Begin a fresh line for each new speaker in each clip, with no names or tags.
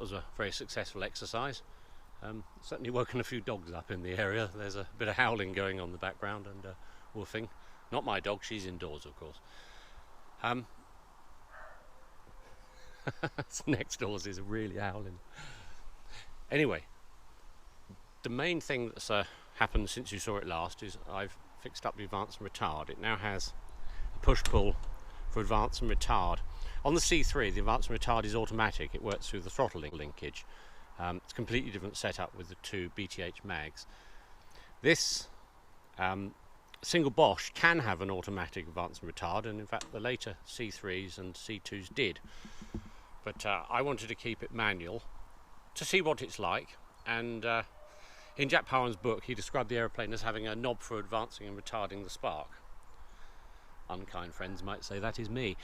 was a very successful exercise. Certainly woken a few dogs up in the area. There's a bit of howling going on in the background and woofing. Not my dog, she's indoors of course. Next doors is really howling. Anyway, the main thing that's happened since you saw it last is I've fixed up the advance and retard. It now has a push-pull for advance and retard. On the C3, the advance and retard is automatic. It works through the throttle linkage. It's a completely different setup with the two BTH mags. This single Bosch can have an automatic advance and retard, and in fact the later C3s and C2s did. But I wanted to keep it manual to see what it's like, and in Jack Powan's book he described the aeroplane as having a knob for advancing and retarding the spark. Unkind friends might say that is me.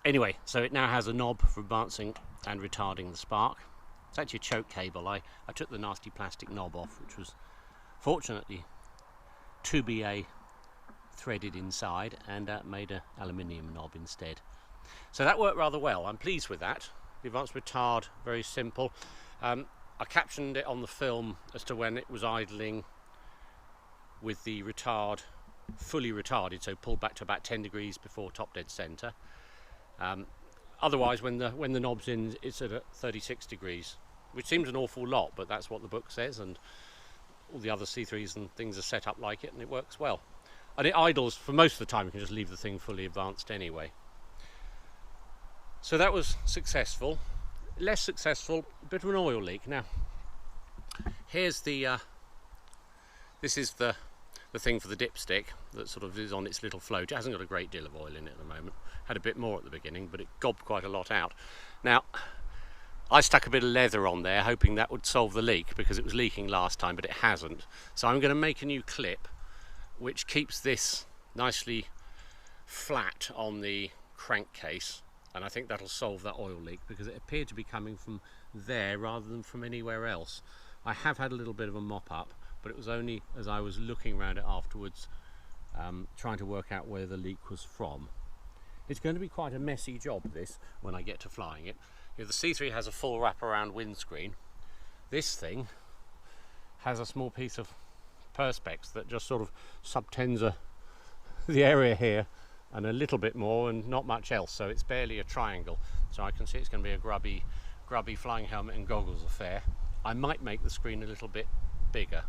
Anyway, so it now has a knob for advancing and retarding the spark. It's actually a choke cable. I took the nasty plastic knob off, which was fortunately 2BA threaded inside, and made an aluminium knob instead. So that worked rather well. I'm pleased with that. The advanced retard, very simple. I captioned it on the film as to when it was idling with the retard fully retarded, so pulled back to about 10 degrees before top dead centre. Otherwise, when the knob's in, it's at 36 degrees, which seems an awful lot, but that's what the book says, and all the other C3s and things are set up like it, and it works well. And it idles for most of the time. You can just leave the thing fully advanced anyway. So that was successful. Less successful, a bit of an oil leak. Now, here's the this is the thing for the dipstick that sort of is on its little float. It hasn't got a great deal of oil in it at the moment. Had a bit more at the beginning, but it gobbed quite a lot out. Now, I stuck a bit of leather on there hoping that would solve the leak, because it was leaking last time, but it hasn't. So I'm going to make a new clip which keeps this nicely flat on the crankcase, and I think that'll solve that oil leak, because it appeared to be coming from there rather than from anywhere else. I have had a little bit of a mop up, but it was only as I was looking around it afterwards, trying to work out where the leak was from. It's going to be quite a messy job, this, when I get to flying it. You know, the C3 has a full wraparound windscreen. This thing has a small piece of perspex that just sort of subtends the area here and a little bit more and not much else, so it's barely a triangle. So I can see it's going to be a grubby flying helmet and goggles affair. I might make the screen a little bit bigger.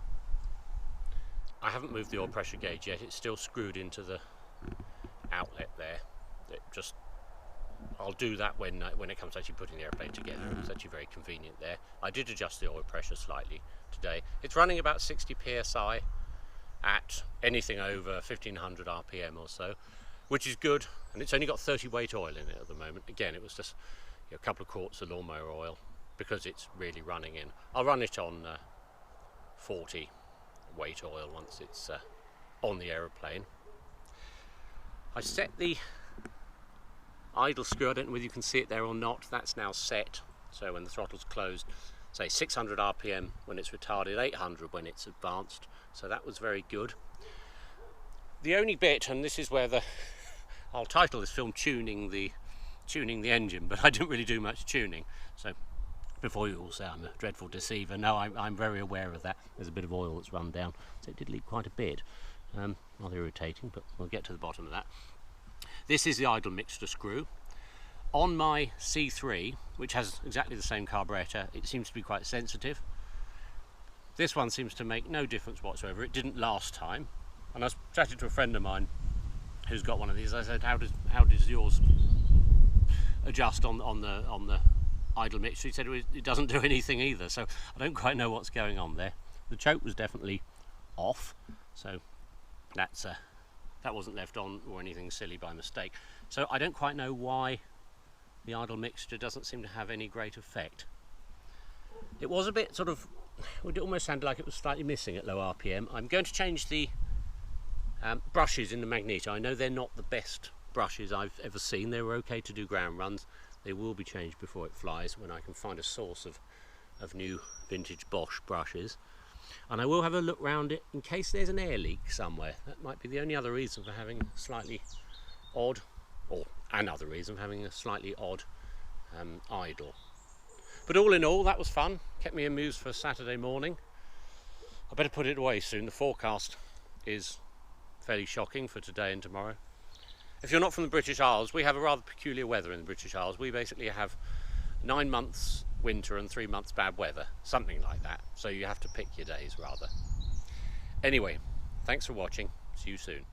I haven't moved the oil pressure gauge yet. It's still screwed into the outlet there. I'll do that when it comes to actually putting the airplane together. It's actually very convenient there. I did adjust the oil pressure slightly today. It's running about 60 psi at anything over 1500 RPM or so, which is good, and it's only got 30 weight oil in it at the moment. Again, it was just a couple of quarts of lawnmower oil because it's really running in. I'll run it on 40 weight oil once it's on the aeroplane. I set the idle screw, I don't know whether you can see it there or not, that's now set, so when the throttle's closed, say 600 RPM when it's retarded, 800 when it's advanced, so that was very good. The only bit, and this is where I'll title this film tuning the engine, but I didn't really do much tuning, so before you all say I'm a dreadful deceiver, no, I'm very aware of that. There's a bit of oil that's run down, so it did leak quite a bit. Rather irritating, but we'll get to the bottom of that. This is the idle mixture screw. On my C3, which has exactly the same carburetor, it seems to be quite sensitive. This one seems to make no difference whatsoever. It didn't last time, and I was chatting to a friend of mine who's got one of these. I said, how does yours adjust on the idle mixture? He said it doesn't do anything either, so I don't quite know what's going on there. The choke was definitely off, so that wasn't left on or anything silly by mistake. So I don't quite know why the idle mixture doesn't seem to have any great effect. It was a bit sort of, it almost sounded like it was slightly missing at low RPM. I'm going to change the brushes in the magneto. I know they're not the best brushes I've ever seen. They were okay to do ground runs. They will be changed before it flies when I can find a source of new vintage Bosch brushes. And I will have a look round it in case there's an air leak somewhere. That might be the only other reason for having slightly odd, or another reason for having a slightly odd idle. But all in all, that was fun. Kept me amused for Saturday morning. I better put it away soon. The forecast is fairly shocking for today and tomorrow. If you're not from the British Isles, we have a rather peculiar weather in the British Isles. We basically have 9 months winter and 3 months bad weather, something like that. So you have to pick your days rather. Anyway, thanks for watching. See you soon.